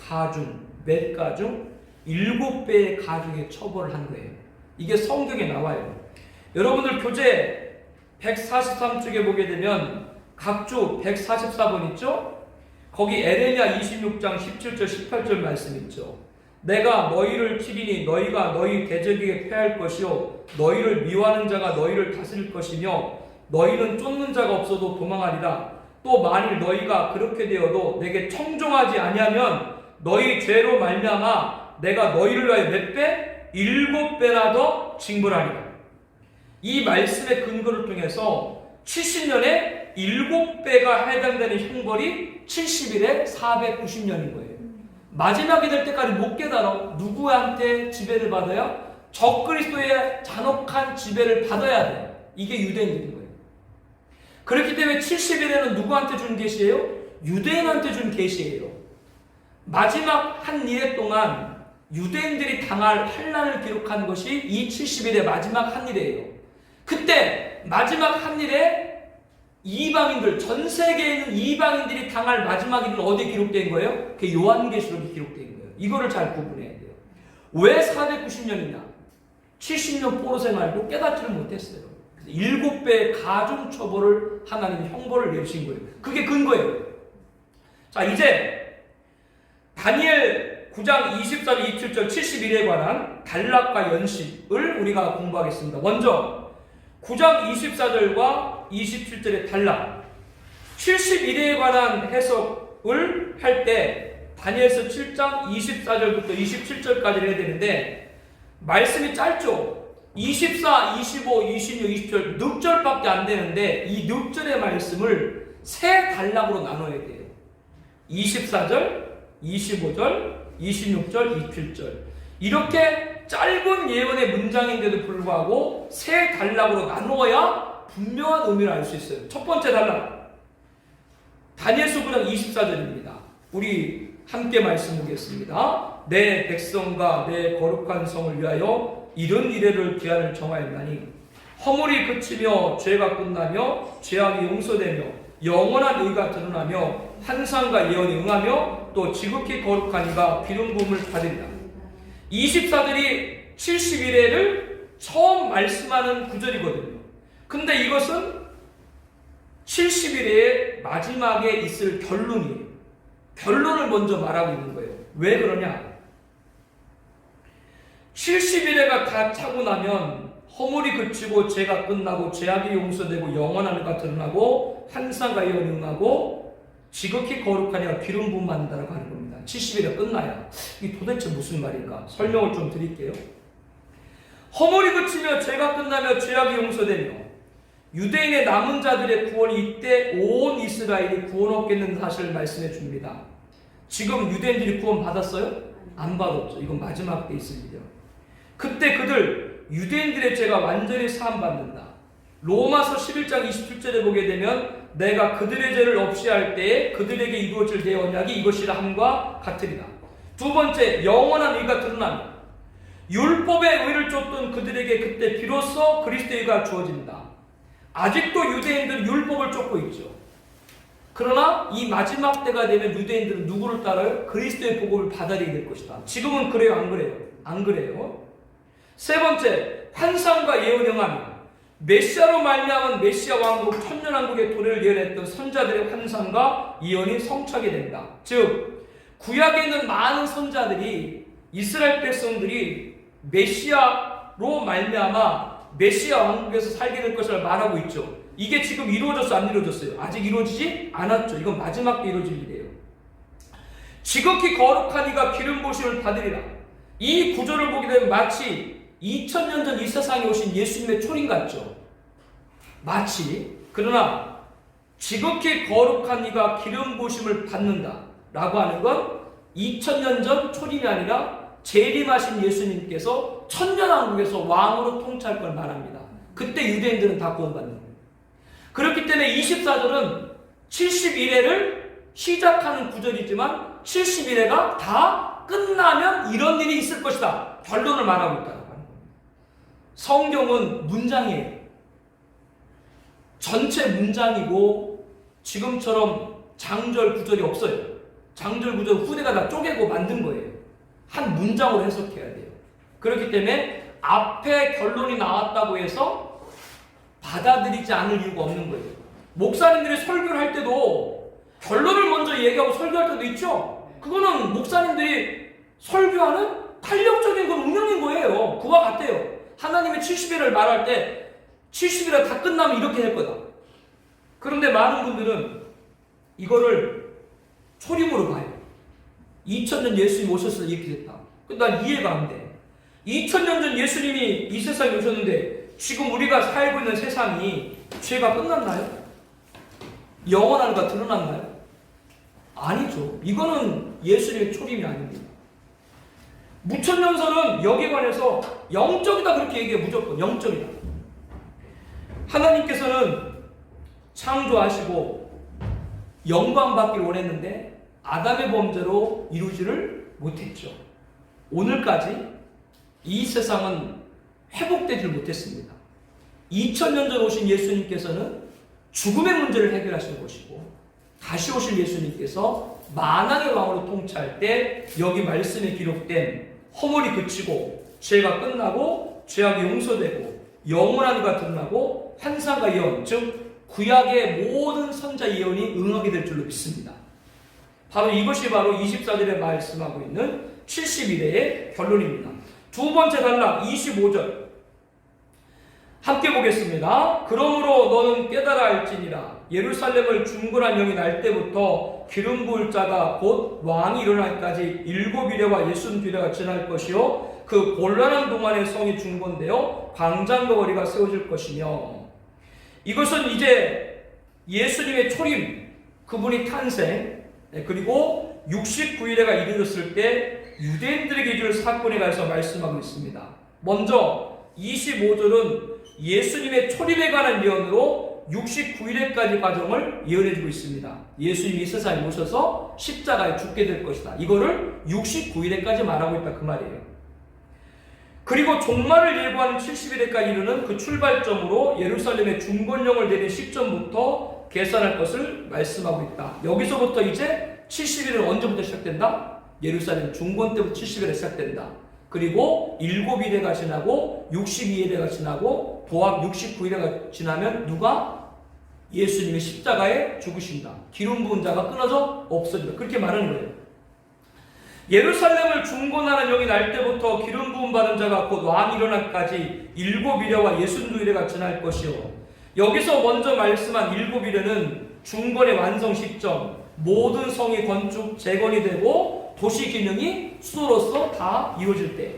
몇 가중 7배의 가중의 처벌을 한 거예요. 이게 성경에 나와요. 여러분들 교재 143쪽에 보게 되면 각주 144번 있죠? 거기 에레미야 26장 17절 18절 말씀 있죠. 내가 너희를 치리니 너희가 너희 대적에게 패할 것이요 너희를 미워하는 자가 너희를 다스릴 것이며 너희는 쫓는 자가 없어도 도망하리라. 또 만일 너희가 그렇게 되어도 내게 청종하지 아니하면 너희 죄로 말미암아 내가 너희를 위하여 몇 배? 7배나 더 징벌하리라. 이 말씀의 근거를 통해서 70년에 7배가 해당되는 형벌이 70일에 490년인 거예요. 마지막이 될 때까지 못 깨달아. 누구한테 지배를 받아야? 적그리스도의 잔혹한 지배를 받아야 돼요. 이게 유대인들인 거예요. 그렇기 때문에 70일에는 누구한테 준 계시예요? 유대인한테 준 계시예요. 마지막 한 일해 동안 유대인들이 당할 환난을 기록한 것이 이 70일의 마지막 한 일이에요. 그때 마지막 한 일에 이방인들, 전 세계에 있는 이방인들이 당할 마지막 일은 어디에 기록된 거예요? 그 요한계시록에 기록된 거예요. 이거를 잘 구분해야 돼요. 왜 490년이냐? 70년 포로 생활도 깨닫지를 못했어요. 7배의 가중 처벌을 하나님이 형벌을 내리신 거예요. 그게 근거예요. 자, 이제 다니엘 9장 24절 27절 71에 관한 단락과 연식을 우리가 공부하겠습니다. 먼저 9장 24절과 27절의 단락 71회에 관한 해석을 할 때 다니엘서 7장 24절부터 27절까지 해야 되는데 말씀이 짧죠. 24, 25, 26, 20절 늑절밖에 안 되는데 이 늑절의 말씀을 세 단락으로 나눠야 돼요. 24절, 25절, 26절, 27절 이렇게 짧은 예언의 문장인데도 불구하고 세 단락으로 나누어야 분명한 의미를 알 수 있어요. 첫 번째 단락 다니엘서 9장 24절입니다. 우리 함께 말씀 보겠습니다. 내 백성과 내 거룩한 성을 위하여 이런 이래를 기한을 정하였나니 허물이 그치며 죄가 끝나며 죄악이 용서되며 영원한 의가 드러나며 환상과 예언이 응하며 또 지극히 거룩한 이가 기름 부음을 받으리라. 24절이 71회를 처음 말씀하는 구절이거든요. 근데 이것은 71회의 마지막에 있을 결론이에요. 결론을 먼저 말하고 있는 거예요. 왜 그러냐? 71회가 다 차고 나면 허물이 그치고 죄가 끝나고 죄악이 용서되고 영원한 의가 드러나고 환상과 예언이 응하고 지극히 거룩한 이가 기름 부음 받는다라고 하는 겁니다. 70일에 끝나야. 이게 도대체 무슨 말인가? 설명을 좀 드릴게요. 허물이 그치며 죄가 끝나며 죄악이 용서되며 유대인의 남은 자들의 구원이 이때 온 이스라엘이 구원 얻겠는 사실을 말씀해 줍니다. 지금 유대인들이 구원 받았어요? 안 받았죠. 이건 마지막 때 있을 일이요. 그때 그들 유대인들의 죄가 완전히 사함받는다. 로마서 11장 27절에 보게 되면 내가 그들의 죄를 없이 할 때에 그들에게 이루어질 내 언약이 이것이라 함과 같으리라. 두 번째, 영원한 의가 드러나며 율법의 의를 쫓던 그들에게 그때 비로소 그리스도의 의가 주어진다. 아직도 유대인들은 율법을 쫓고 있죠. 그러나 이 마지막 때가 되면 유대인들은 누구를 따라요? 그리스도의 복음을 받아들이게 될 것이다. 지금은 그래요? 안 그래요? 안 그래요? 세 번째, 환상과 예언 응하며 메시아로 말미암은 메시아 왕국 천년왕국의 도래를 예언했던 선자들의 환상과 예언이 성취하게 된다. 즉 구약에 있는 많은 선자들이 이스라엘 백성들이 메시아로 말미암아 메시아 왕국에서 살게 될 것을 말하고 있죠. 이게 지금 이루어졌어? 안 이루어졌어요? 아직 이루어지지 않았죠. 이건 마지막 때 이루어질 일이에요. 지극히 거룩한 이가 기름 부으심을 받으리라. 이 구절을 보게 되면 마치 2000년 전 이 세상에 오신 예수님의 초림 같죠. 마치. 그러나 지극히 거룩한 이가 기름 부으심을 받는다 라고 하는 건 2000년 전 초림이 아니라 재림하신 예수님께서 천년왕국에서 왕으로 통치할 걸 말합니다. 그때 유대인들은 다 구원받는 거예요. 그렇기 때문에 24절은 71회를 시작하는 구절이지만 71회가 다 끝나면 이런 일이 있을 것이다. 결론을 말하고 있다고 하는 겁니다. 성경은 문장이에요. 전체 문장이고 지금처럼 장절 구절이 없어요. 장절 구절 후대가 다 쪼개고 만든 거예요. 한 문장으로 해석해야 돼요. 그렇기 때문에 앞에 결론이 나왔다고 해서 받아들이지 않을 이유가 없는 거예요. 목사님들이 설교를 할 때도 결론을 먼저 얘기하고 설교할 때도 있죠. 그거는 목사님들이 설교하는 탄력적인 그런 운영인 거예요. 그와 같아요. 하나님의 70일을 말할 때 70일을 다 끝나면 이렇게 할 거다. 그런데 많은 분들은 이거를 초림으로 봐요. 2000년 예수님 오셨을 때 이렇게 됐다. 난 이해가 안 돼. 2000년 전 예수님이 이 세상에 오셨는데 지금 우리가 살고 있는 세상이 죄가 끝났나요? 영원한 가 드러났나요? 아니죠. 이거는 예수님의 초림이 아닙니다. 무천년설은 여기에 관해서 영적이다 그렇게 얘기해요. 무조건 영적이다. 하나님께서는 창조하시고 영광받기를 원했는데 아담의 범죄로 이루지를 못했죠. 오늘까지 이 세상은 회복되질 못했습니다. 2000년 전 오신 예수님께서는 죽음의 문제를 해결하실 것이고 다시 오실 예수님께서 만왕의 왕으로 통치할 때 여기 말씀에 기록된 허물이 그치고 죄가 끝나고 죄악이 용서되고 영원한 가 드러나고 환상과 예언, 즉 구약의 모든 선자 예언이 응하게 될 줄로 믿습니다. 바로 이것이 바로 24절에 말씀하고 있는 70일의 결론입니다. 두 번째 단락 25절 함께 보겠습니다. 그러므로 너는 깨달아 알지니라. 예루살렘을 중건한 영이 날 때부터 기름 부을 자가 곧 왕이 일어날까지 7이레와 62이레가 지날 것이요 그 곤란한 동안에 성이 중건되어 광장과 거리가 세워질 것이며. 이것은 이제 예수님의 초림, 그분이 탄생, 그리고 69일에가 이르렀을 때 유대인들에게 이룰 사건에 관해서 말씀하고 있습니다. 먼저 25절은 예수님의 초림에 관한 예언으로 69일에까지 과정을 예언해주고 있습니다. 예수님이 이 세상에 오셔서 십자가에 죽게 될 것이다. 이거를 69일에까지 말하고 있다 그 말이에요. 그리고 종말을 예고하는 70일에까지 이르는 그 출발점으로 예루살렘의 중건령을 내린 시점부터 계산할 것을 말씀하고 있다. 여기서부터 이제 70일은 언제부터 시작된다? 예루살렘 중건 때부터 70일에 시작된다. 그리고 7일에가 지나고 62일에가 지나고 도합 69일에가 지나면 누가? 예수님의 십자가에 죽으신다. 기름 부은 자가 끊어져 없어진다. 그렇게 말하는 거예요. 예루살렘을 중건하는 영이 날 때부터 기름 부음 받은 자가 곧 왕이 일어날까지 7일에와 62일에가 지날 것이요. 여기서 먼저 말씀한 7일에는 중건의 완성 시점, 모든 성이 건축 재건이 되고 도시 기능이 수도로서 다 이루어질 때,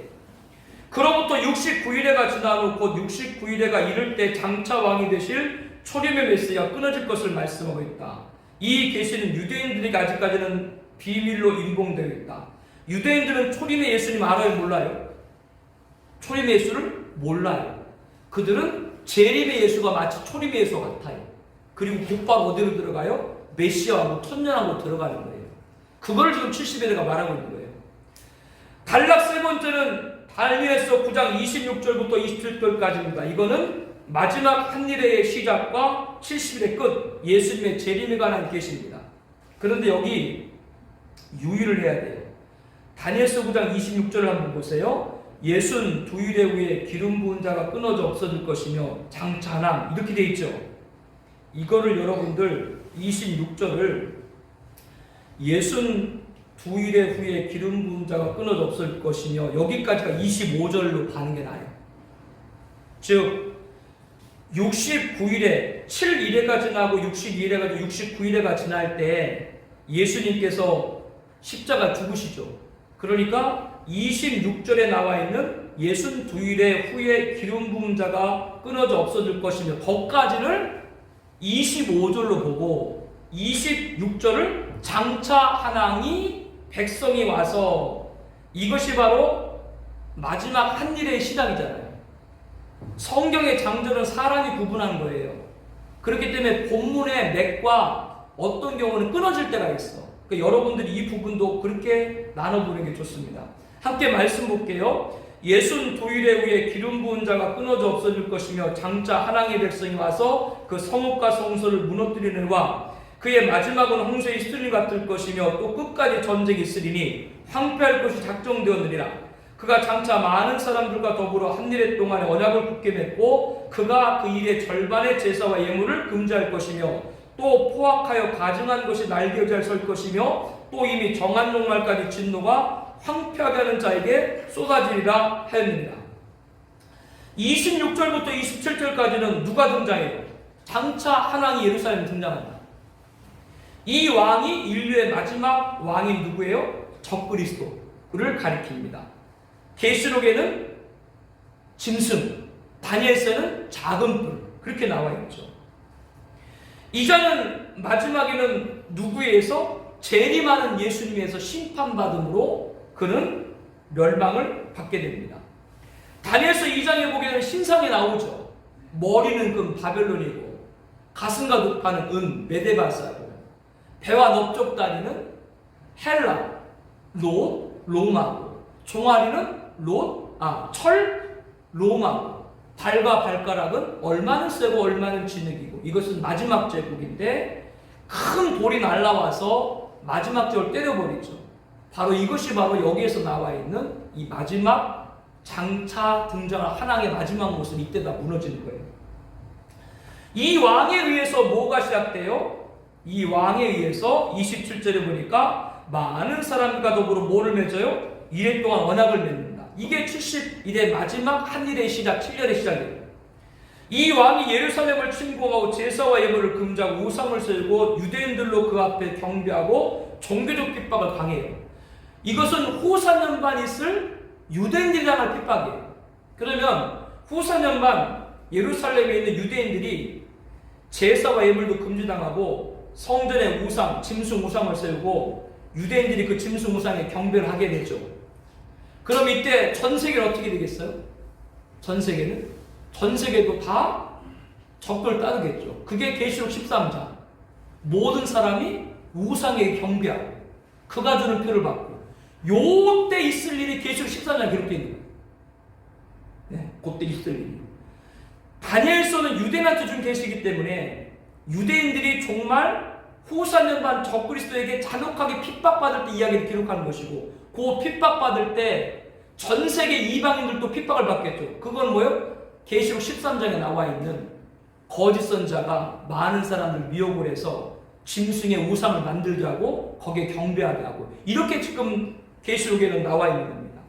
그로부터 69일에가 지난 후 곧 69일에가 이를 때 장차 왕이 되실 초림의 메시아가 끊어질 것을 말씀하고 있다. 이 계시는 유대인들에게 아직까지는 비밀로 인공되어 있다. 유대인들은 초림의 예수님 알아요? 몰라요? 초림의 예수를 몰라요. 그들은 재림의 예수가 마치 초림의 예수 같아요. 그리고 곧바로 어디로 들어가요? 메시아하고 천년하고 들어가는 거예요. 그걸 지금 70일에가 말하고 있는 거예요. 단락 세 번째는 다니엘서 9장 26절부터 27절까지입니다. 이거는 마지막 한일의 시작과 70일의 끝, 예수님의 재림에 관한 계시입니다. 그런데 여기 유의를 해야 돼요. 다니엘서 9장 26절을 한번 보세요. 62일의 후에 기름 부은 자가 끊어져 없어질 것이며 장차남, 이렇게 돼 있죠. 이거를 여러분들 26절을 62일의 후에 기름 부은 자가 끊어져 없어질 것이며 여기까지가 25절로 가는 게 나아요. 즉 69일에 7일에가 지나고 62일에가 69일에가 지날 때 예수님께서 십자가 죽으시죠. 그러니까 26절에 나와 있는 62일의 후에 기름 부은 자가 끊어져 없어질 것이며 거기까지를 25절로 보고 26절을 장차 한왕이 백성이 와서, 이것이 바로 마지막 한일의 시작이잖아요. 성경의 장절은 사람이 구분한 거예요. 그렇기 때문에 본문의 맥과 어떤 경우는 끊어질 때가 있어. 그러니까 여러분들이 이 부분도 그렇게 나눠보는 게 좋습니다. 함께 말씀 볼게요. 예순 도일에 의해 기름 부은 자가 끊어져 없어질 것이며 장차 하나님의 백성이 와서 그 성읍과 성소를 무너뜨리느니와 그의 마지막은 홍수의 시들이 같을 것이며 또 끝까지 전쟁이 있으리니 황폐할 것이 작정되었느니라. 그가 장차 많은 사람들과 더불어 한 일해 동안에 언약을 굳게 맺고 그가 그 일의 절반의 제사와 예물을 금지할 것이며 또 포악하여 가증한 것이 날개잘 설 것이며 또 이미 정한 종말까지 진노가 황폐하게 하는 자에게 쏟아지리라 하였느니라. 26절부터 27절까지는 누가 등장해요? 장차 하나님이 예루살렘에 등장한다. 이 왕이 인류의 마지막 왕인 누구예요? 적그리스도를 가리킵니다. 계시록에는 짐승, 다니엘서는 작은 뿔 그렇게 나와 있죠. 이자는 마지막에는 누구에서? 재림하는 예수님에서 심판받음으로 그는 멸망을 받게 됩니다. 다니엘서 2장에 보게는 신상이 나오죠. 머리는 금 바벨론이고 가슴과 높아는 은 메데바사고 배와 넓적다리는 헬라, 롯, 로마고 종아리는 철, 로마고 발과 발가락은 얼마는 세고 얼마는 진흙이고 이것은 마지막 제국인데 큰 돌이 날라와서 마지막 제국을 때려버리죠. 이것이 바로 여기에서 나와 있는 이 마지막 장차 등장할 하나님의 마지막 모습 이때 다 무너지는 거예요. 이 왕에 의해서 뭐가 시작돼요? 이 왕에 의해서 27절에 보니까 많은 사람과 더불어 뭐를 맺어요? 1회 동안 언약을 맺는다. 이게 70일의 마지막 한 일의 시작, 7년의 시작이에요. 이 왕이 예루살렘을 침공하고 제사와 예물을 금지하고 우상을 세우고 유대인들로 그 앞에 경배하고 종교적 핍박을 강해요. 이것은 후사년반 있을 유대인들이 당할 핍박이에요. 그러면 후사년반 예루살렘에 있는 유대인들이 제사와 예물도 금지당하고 성전에 우상, 짐승 우상을 세우고 유대인들이 그 짐승 우상에 경배를 하게 되죠. 그럼 이때 전 세계는 어떻게 되겠어요? 전 세계도 다 적을 따르겠죠. 그게 계시록 13장. 모든 사람이 우상에게 경배하고 그가 주는 표를 받고 요때 있을 일이 계시록 13장에 기록되어 있는 거예요. 네, 그때 있을 일이. 다니엘서는 유대인한테 준 계시이기 때문에 유대인들이 정말 후사년반 적그리스도에게 잔혹하게 핍박받을 때 이야기를 기록하는 것이고 그 핍박받을 때 전 세계 이방인들도 핍박을 받겠죠. 그건 뭐예요? 계시록 13장에 나와 있는 거짓 선자가 많은 사람들 미혹을 해서 짐승의 우상을 만들게 하고 거기에 경배하게 하고 이렇게 지금 계시록에는 나와 있는 겁니다.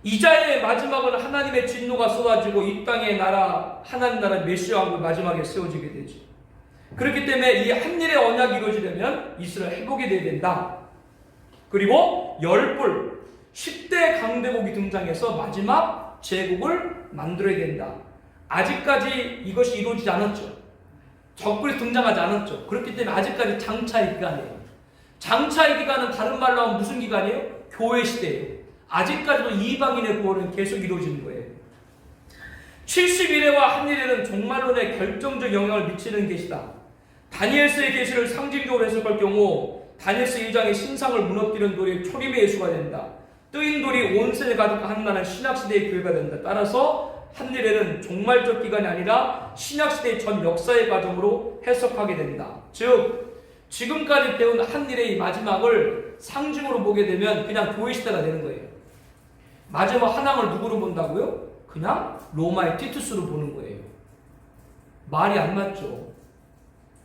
이자의 마지막은 하나님의 진노가 쏟아지고 이 땅의 나라 하나님 나라 메시아 왕국이 마지막에 세워지게 되지. 그렇기 때문에 이 한일의 언약이 이루어지려면 이스라엘 회복이 되어야 된다. 그리고 열불 10대 강대국이 등장해서 마지막 제국을 만들어야 된다. 아직까지 이것이 이루어지지 않았죠. 적군이 등장하지 않았죠. 그렇기 때문에 아직까지 장차의 기간이에요. 장차의 기간은 다른 말로 하면 무슨 기간이에요? 교회 시대예요. 아직까지도 이방인의 구원은 계속 이루어지는 거예요. 70일에와 한일에는 종말론에 결정적 영향을 미치는 계시다. 다니엘서의 계시를 상징적으로 해석할 경우 다니엘서 2장의 신상을 무너뜨리는 돌이 초림의 예수가 된다. 뜨인 돌이 온 세를 가득한 나는 신약시대의 교회가 된다. 따라서 한일에는 종말적 기간이 아니라 신약시대의 전 역사의 과정으로 해석하게 된다. 즉 지금까지 배운 한일의 마지막을 상징으로 보게 되면 그냥 교회 시대가 되는 거예요. 마지막 한왕을 누구로 본다고요? 그냥 로마의 티투스로 보는 거예요. 말이 안 맞죠.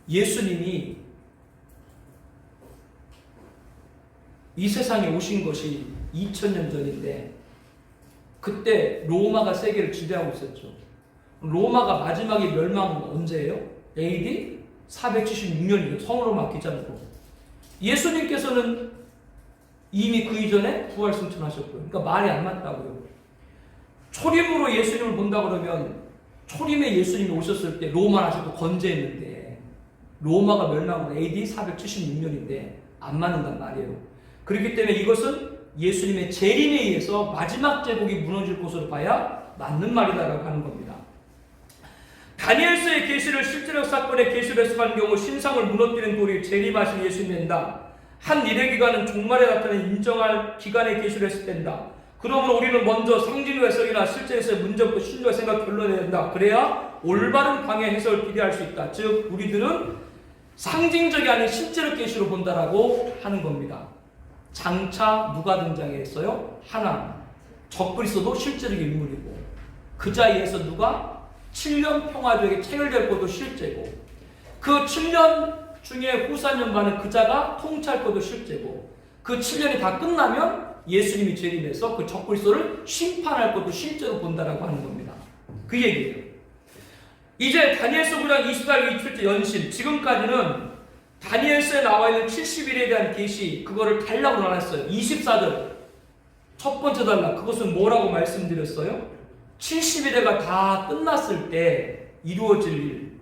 예수님이 이 세상에 오신 것이 2000년 전인데 그때 로마가 세계를 지배하고 있었죠. 로마가 마지막에 멸망은 언제예요? AD 476년이죠. 성로마 기장으로. 예수님께서는 이미 그 이전에 부활 승천하셨고요. 그러니까 말이 안 맞다고요. 초림으로 예수님을 본다 그러면 초림에 예수님이 오셨을 때 로마를 아직도 건재했는데 로마가 멸망은 AD 476년인데 안 맞는단 말이에요. 그렇기 때문에 이것은 예수님의 재림에 의해서 마지막 제국이 무너질 것으로 봐야 맞는 말이다라고 하는 겁니다. 다니엘서의 계시를 실제적 사건의 계시로 해석하는 경우 신상을 무너뜨리는 돌이 재림하신 예수님이 된다. 한 일의 기간은 종말에 나타나는 인정할 기간의 계시로 해석된다. 그러므로 우리는 먼저 상징적 해석이나 실제 해석의 문제부터 신조의 생각 결론해야 된다. 그래야 올바른 방향 해석을 기대할 수 있다. 즉 우리들은 상징적이 아닌 실제로 계시로 본다라고 하는 겁니다. 장차 누가 등장했어요? 하나님. 적그리스도도 실제적인 인물이고 그 자리에서 누가 7년 평화주에게 체결될 것도 실제고 그 7년 중에 후사년반은 그자가 통치할 것도 실제고 그 7년이 다 끝나면 예수님이 재림해서 그 적그리스도를 심판할 것도 실제로 본다라고 하는 겁니다. 그 얘기예요. 이제 다니엘서 9장 24절 27절 연신 지금까지는 다니엘서에 나와 있는 70일에 대한 계시 그거를 단락으로 나눴어요. 24절 첫 번째 단락 그것은 뭐라고 말씀드렸어요? 70일에가 다 끝났을 때 이루어질 일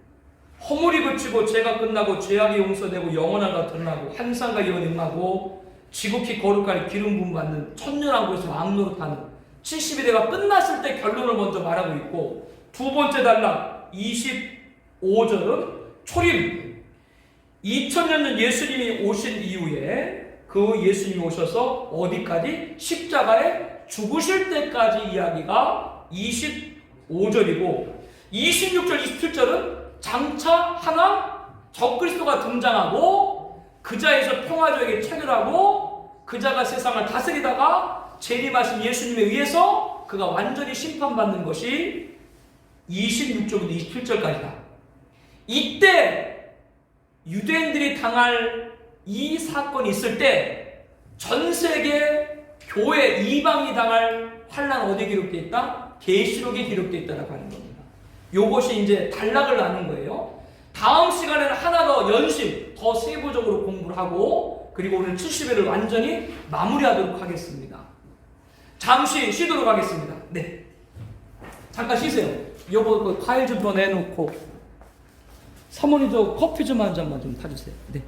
허물이 그치고 죄가 끝나고 죄악이 용서되고 영원하가 드러나고 환상과 예언이 임하고 지극히 거룩한 기름 부음 받는 천년왕국에서 왕노릇하는 70일에가 끝났을 때 결론을 먼저 말하고 있고 두 번째 단락 25절은 초림 2000년 전 예수님이 오신 이후에 그 예수님이 오셔서 어디까지? 십자가에 죽으실 때까지 이야기가 25절이고 26절 27절은 장차 하나 적그리스도가 등장하고 그자에서 평화주에게 체결하고 그자가 세상을 다스리다가 재림하신 예수님에 의해서 그가 완전히 심판받는 것이 26절부터 27절까지다. 이때 유대인들이 당할 이 사건이 있을 때 전 세계 교회 이방이 당할 환난 어디에 기록되어 있다? 계시록에 기록되어 있다고 하는 겁니다. 요것이 이제 단락을 나눈 거예요. 다음 시간에는 하나 더 연신 더 세부적으로 공부를 하고 그리고 오늘 70회를 완전히 마무리하도록 하겠습니다. 잠시 쉬도록 하겠습니다. 네, 잠깐 쉬세요. 여보 그 파일 좀 더 내놓고 사모님 저 커피 좀 한 잔만 좀 타주세요. 네.